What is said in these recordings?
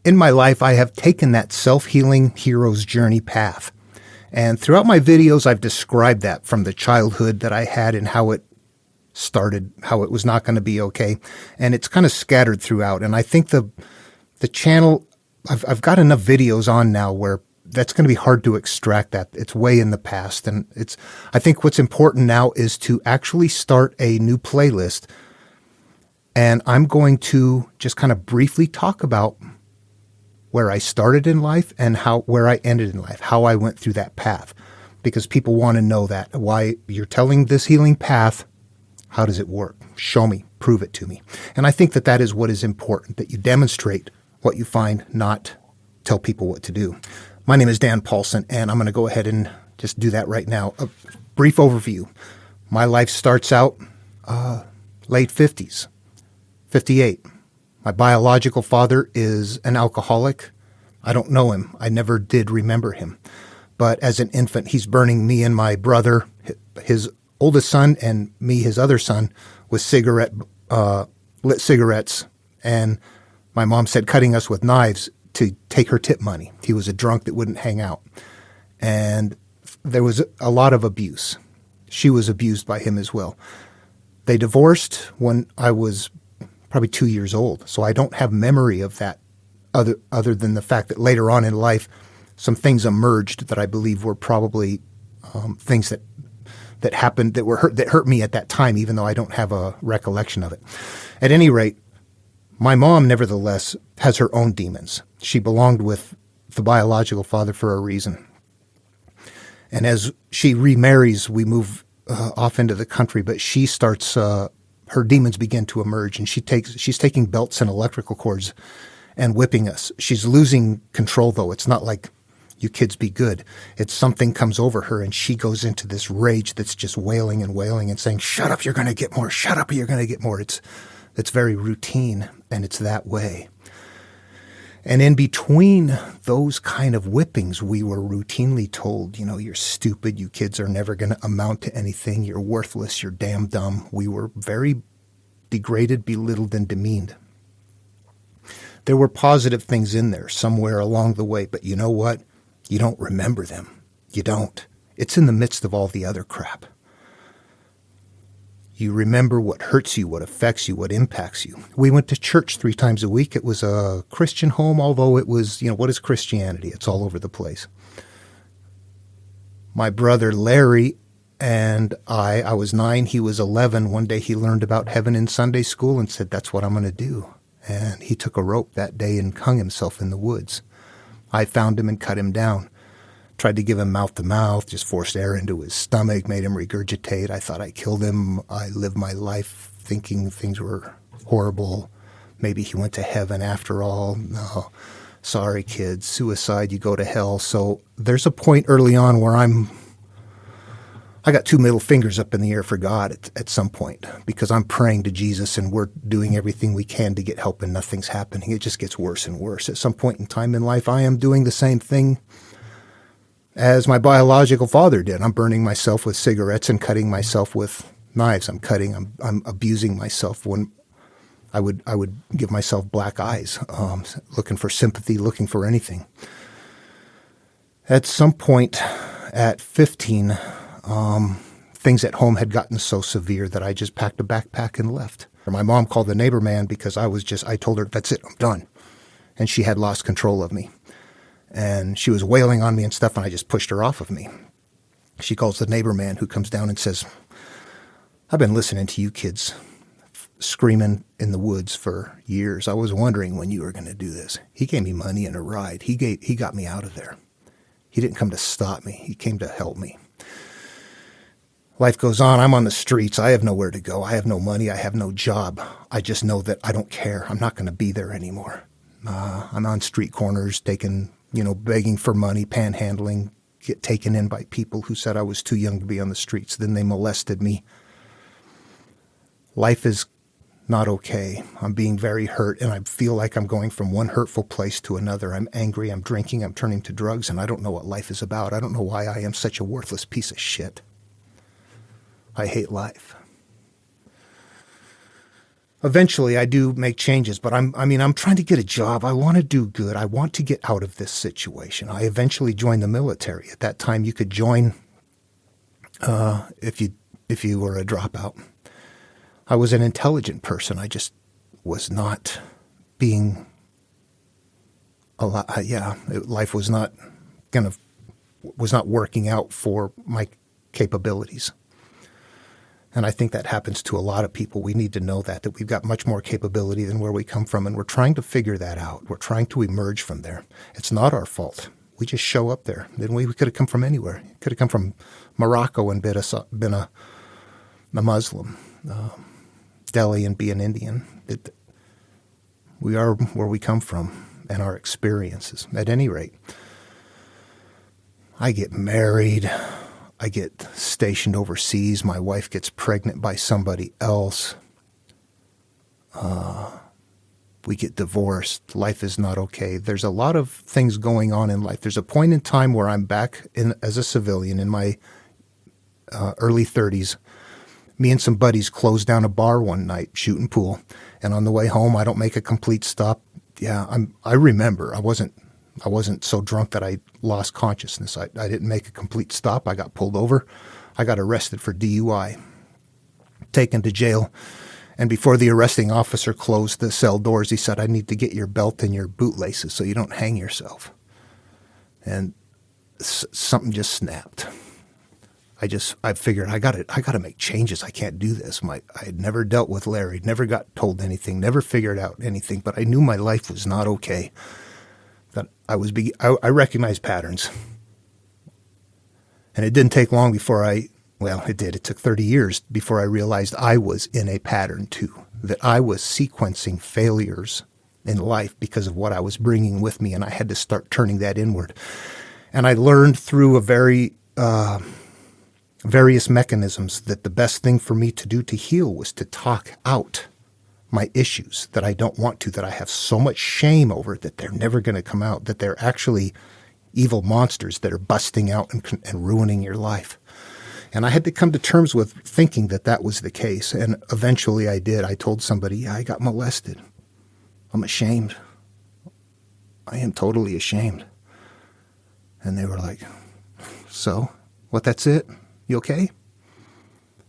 in my life, I have taken that self-healing hero's journey path. And throughout my videos, I've described that from the childhood that I had and how it started, how it was not going to be okay. And it's kind of scattered throughout. And I think the channel, I've got enough videos on now where that's going to be hard to extract that. It's way in the past. And I think what's important now is to actually start a new playlist. And I'm going to just kind of briefly talk about where I started in life and where I ended in life, how I went through that path, because people want to know that. Why you're telling this healing path, how does it work? Show me, prove it to me. And I think that is what is important, that you demonstrate what you find, not tell people what to do. My name is Dan Paulson, and I'm going to go ahead and just do that right now. A brief overview. My life starts out late 50s, 58. My biological father is an alcoholic. I don't know him. I never did remember him. But as an infant, he's burning me and my brother, his oldest son, and me, his other son, with lit cigarettes. And my mom said cutting us with knives to take her tip money. He was a drunk that wouldn't hang out. And there was a lot of abuse. She was abused by him as well. They divorced when I was probably 2 years old. So I don't have memory of that other than the fact that later on in life, some things emerged that I believe were probably things that happened that hurt me at that time, even though I don't have a recollection of it. At any rate, my mom, nevertheless, has her own demons. She belonged with the biological father for a reason. And as she remarries, we move off into the country, but she starts, her demons begin to emerge, and she's taking belts and electrical cords and whipping us. She's losing control, though. It's not like, you kids be good. It's something comes over her, and she goes into this rage that's just wailing and wailing and saying, shut up, you're going to get more. Shut up, you're going to get more. It's very routine, and it's that way. And in between those kind of whippings, we were routinely told, you're stupid. You kids are never going to amount to anything. You're worthless. You're damn dumb. We were very degraded, belittled, and demeaned. There were positive things in there somewhere along the way, but you know what? You don't remember them. You don't. It's in the midst of all the other crap. You remember what hurts you, what affects you, what impacts you. We went to church 3 times a week. It was a Christian home, although it was, what is Christianity? It's all over the place. My brother Larry and I was 9, he was 11. One day he learned about heaven in Sunday school and said, that's what I'm going to do. And he took a rope that day and hung himself in the woods. I found him and cut him down. Tried to give him mouth-to-mouth, just forced air into his stomach, made him regurgitate. I thought I killed him. I lived my life thinking things were horrible. Maybe he went to heaven after all. No, sorry, kids. Suicide, you go to hell. So there's a point early on where I got 2 middle fingers up in the air for God at some point, because I'm praying to Jesus and we're doing everything we can to get help and nothing's happening. It just gets worse and worse. At some point in time in life, I am doing the same thing as my biological father did. I'm burning myself with cigarettes and cutting myself with knives. I'm abusing myself when I would give myself black eyes, looking for sympathy, looking for anything. At some point at 15, things at home had gotten so severe that I just packed a backpack and left. My mom called the neighbor man because I told her, that's it, I'm done. And she had lost control of me. And she was wailing on me and stuff, and I just pushed her off of me. She calls the neighbor man, who comes down and says, I've been listening to you kids screaming in the woods for years. I was wondering when you were going to do this. He gave me money and a ride. He got me out of there. He didn't come to stop me. He came to help me. Life goes on. I'm on the streets. I have nowhere to go. I have no money. I have no job. I just know that I don't care. I'm not going to be there anymore. I'm on street corners, begging for money, panhandling, get taken in by people who said I was too young to be on the streets. Then they molested me. Life is not okay. I'm being very hurt, and I feel like I'm going from one hurtful place to another. I'm angry. I'm drinking. I'm turning to drugs, and I don't know what life is about. I don't know why I am such a worthless piece of shit. I hate life. eventually I do make changes, but I'm trying to get a job. I want to do good. I want to get out of this situation. I eventually joined the military. At that time, you could join if you were a dropout. I was an intelligent person. I just was not being life was not working out for my capabilities. And I think that happens to a lot of people. We need to know that we've got much more capability than where we come from, and we're trying to figure that out. We're trying to emerge from there. It's not our fault. We just show up there. Then we could have come from anywhere. Could have come from Morocco and been a Muslim, Delhi and be an Indian. We are where we come from and our experiences. At any rate, I get married. I get stationed overseas. My wife gets pregnant by somebody else. We get divorced. Life is not okay. There's a lot of things going on in life. There's a point in time where I'm back as a civilian in my early 30s. Me and some buddies closed down a bar one night, shooting pool. And on the way home, I don't make a complete stop. Yeah, I remember. I wasn't so drunk that I lost consciousness. I didn't make a complete stop. I got pulled over. I got arrested for DUI, taken to jail. And before the arresting officer closed the cell doors, he said, "I need to get your belt and your bootlaces so you don't hang yourself." And something just snapped. I figured I got to make changes. I can't do this. I had never dealt with Larry, never got told anything, never figured out anything, but I knew my life was not okay. That I recognized patterns. And it didn't take long before it did. It took 30 years before I realized I was in a pattern too, that I was sequencing failures in life because of what I was bringing with me, and I had to start turning that inward. And I learned through various mechanisms that the best thing for me to do to heal was to talk out my issues that I don't want to, that I have so much shame over that they're never going to come out, that they're actually evil monsters that are busting out and ruining your life. And I had to come to terms with thinking that was the case. And eventually I did. I told somebody, "Yeah, I got molested. I'm ashamed. I am totally ashamed." And they were like, "So, what, that's it? You okay?"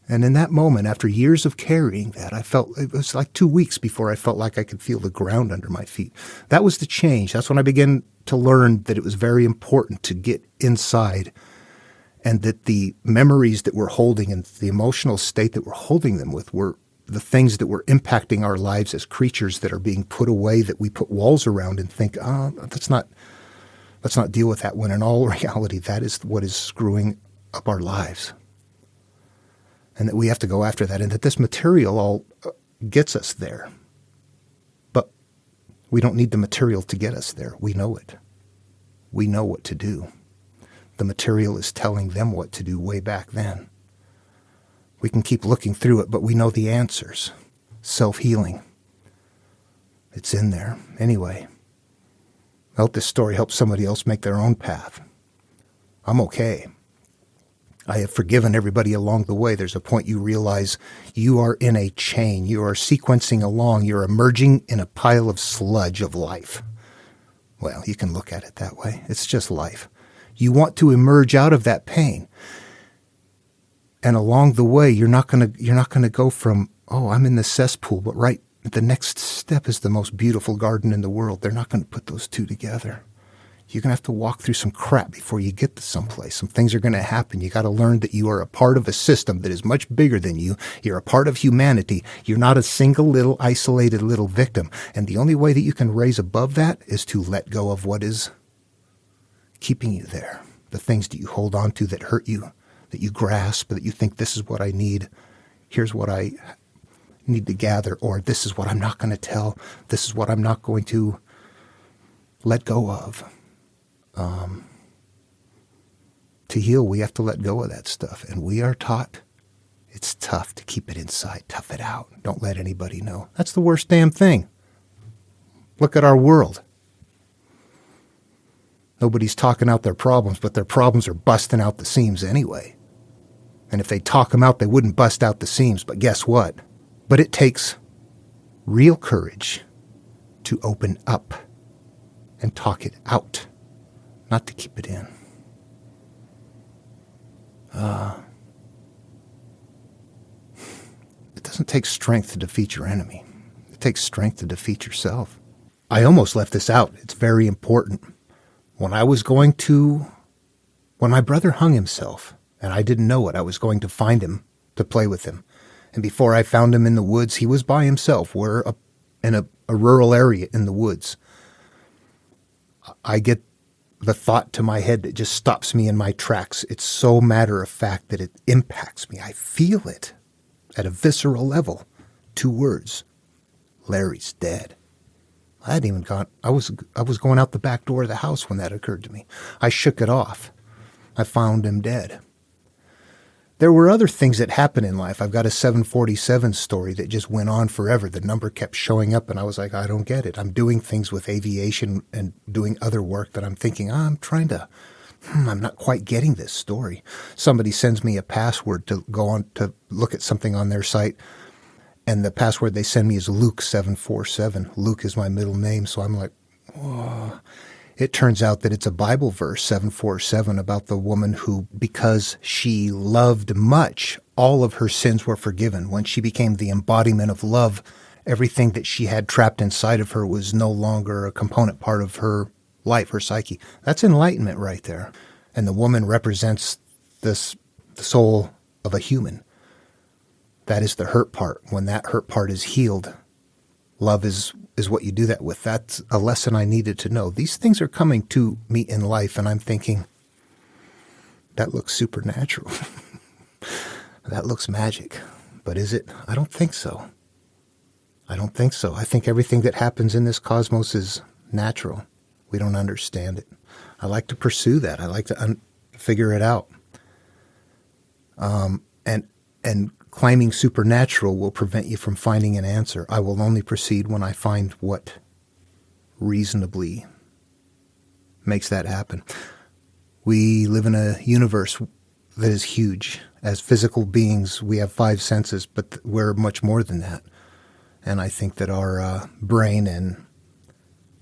And in that moment, after years of carrying that, it was like 2 weeks before I felt like I could feel the ground under my feet. That was the change. That's when I began to learn that it was very important to get inside, and that the memories that we're holding and the emotional state that we're holding them with were the things that were impacting our lives as creatures that are being put away, that we put walls around and think, let's not deal with that, when in all reality, that is what is screwing up our lives. And that we have to go after that, and that this material all gets us there. But we don't need the material to get us there. We know it. We know what to do. The material is telling them what to do way back then. We can keep looking through it, but we know the answers. Self-healing. It's in there. Anyway, I hope this story helps somebody else make their own path. I'm okay. I have forgiven everybody along the way. There's a point you realize you are in a chain. You are sequencing along. You're emerging in a pile of sludge of life. Well, you can look at it that way. It's just life. You want to emerge out of that pain. And along the way, you're not going to go from, I'm in the cesspool, but right, the next step is the most beautiful garden in the world. They're not going to put those two together. You're going to have to walk through some crap before you get to someplace. Some things are going to happen. You got to learn that you are a part of a system that is much bigger than you. You're a part of humanity. You're not a single little isolated little victim. And the only way that you can raise above that is to let go of what is keeping you there. The things that you hold on to that hurt you, that you grasp, that you think, this is what I need. Here's what I need to gather, or this is what I'm not going to tell. This is what I'm not going to let go of. To heal, we have to let go of that stuff. And we are taught it's tough to keep it inside. Tough it out. Don't let anybody know. That's the worst damn thing. Look at our world. Nobody's talking out their problems, but their problems are busting out the seams anyway. And if they talk them out, they wouldn't bust out the seams. But guess what? But it takes real courage to open up and talk it out, not to keep it in. It doesn't take strength to defeat your enemy. It takes strength to defeat yourself. I almost left this out. It's very important. When my brother hung himself, and I didn't know it, I was going to find him to play with him. And before I found him in the woods, he was by himself. We're in a rural area in the woods. I get the thought to my head that just stops me in my tracks. It's so matter of fact that it impacts me. I feel it at a visceral level. 2 words. Larry's dead. I hadn't even gone. I was going out the back door of the house when that occurred to me. I shook it off. I found him dead. There were other things that happened in life. I've got a 747 story that just went on forever. The number kept showing up, and I was like, I don't get it. I'm doing things with aviation and doing other work that I'm thinking, I'm not quite getting this story. Somebody sends me a password to go on to look at something on their site, and the password they send me is Luke747. Luke is my middle name, so I'm like, whoa. It turns out that it's a Bible verse, 747, about the woman who, because she loved much, all of her sins were forgiven. When she became the embodiment of love, everything that she had trapped inside of her was no longer a component part of her life, her psyche. That's enlightenment right there. And the woman represents the soul of a human. That is the hurt part. When that hurt part is healed, love is what you do that with. That's a lesson I needed to know. These things are coming to me in life, and I'm thinking, that looks supernatural. That looks magic. But is it? I don't think so. I think everything that happens in this cosmos is natural. We don't understand it. I like to pursue that. I like to figure it out. And claiming supernatural will prevent you from finding an answer. I will only proceed when I find what reasonably makes that happen. We live in a universe that is huge. As physical beings, we have 5 senses, but we're much more than that. And I think that our brain and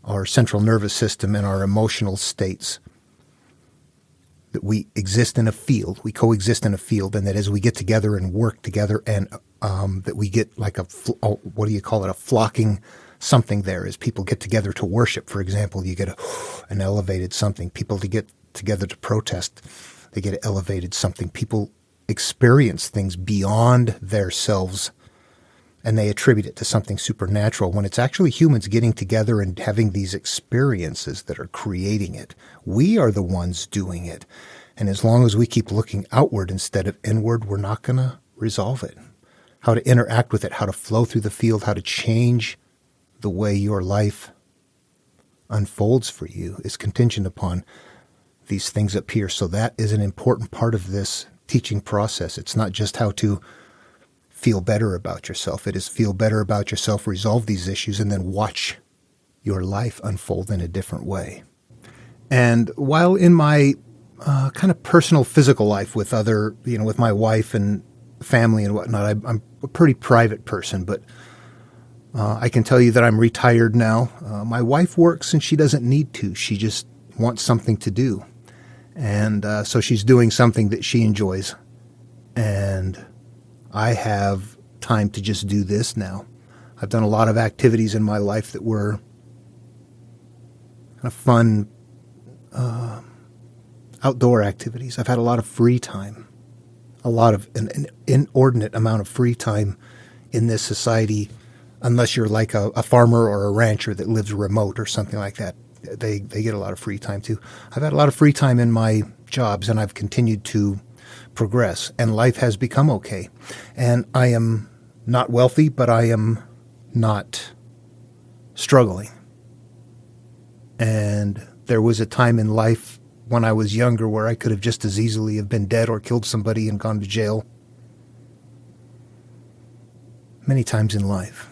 our central nervous system and our emotional states, that we exist in a field, we coexist in a field, and that as we get together and work together, and that we get like a flocking something there. As people get together to worship, for example, you get an elevated something. People to get together to protest, they get elevated something. People experience things beyond themselves, and they attribute it to something supernatural, when it's actually humans getting together and having these experiences that are creating it. We are the ones doing it. And as long as we keep looking outward instead of inward, we're not going to resolve it. How to interact with it, how to flow through the field, how to change the way your life unfolds for you is contingent upon these things up here. So that is an important part of this teaching process. It's not just how to feel better about yourself. It is feel better about yourself, resolve these issues, and then watch your life unfold in a different way. And while in my kind of personal physical life with with my wife and family and whatnot, I'm a pretty private person, but I can tell you that I'm retired now. My wife works and she doesn't need to. She just wants something to do. And so she's doing something that she enjoys. And I have time to just do this now. I've done a lot of activities in my life that were kind of fun, outdoor activities. I've had a lot of free time, an inordinate amount of free time in this society, unless you're like a farmer or a rancher that lives remote or something like that. They get a lot of free time too. I've had a lot of free time in my jobs, and I've continued to progress, and life has become okay. And I am not wealthy, but I am not struggling. And there was a time in life when I was younger where I could have just as easily have been dead or killed somebody and gone to jail. Many times in life.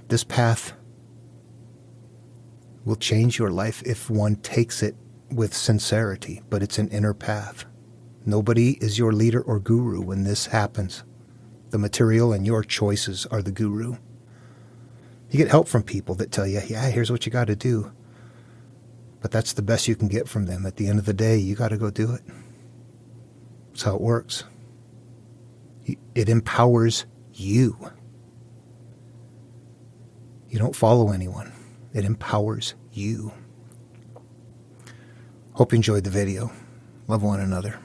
This path will change your life if one takes it with sincerity, but it's an inner path. Nobody is your leader or guru when this happens. The material and your choices are the guru. You get help from people that tell you, yeah, here's what you got to do. But that's the best you can get from them. At the end of the day, you got to go do it. That's how it works. It empowers you. You don't follow anyone. It empowers you. Hope you enjoyed the video. Love one another.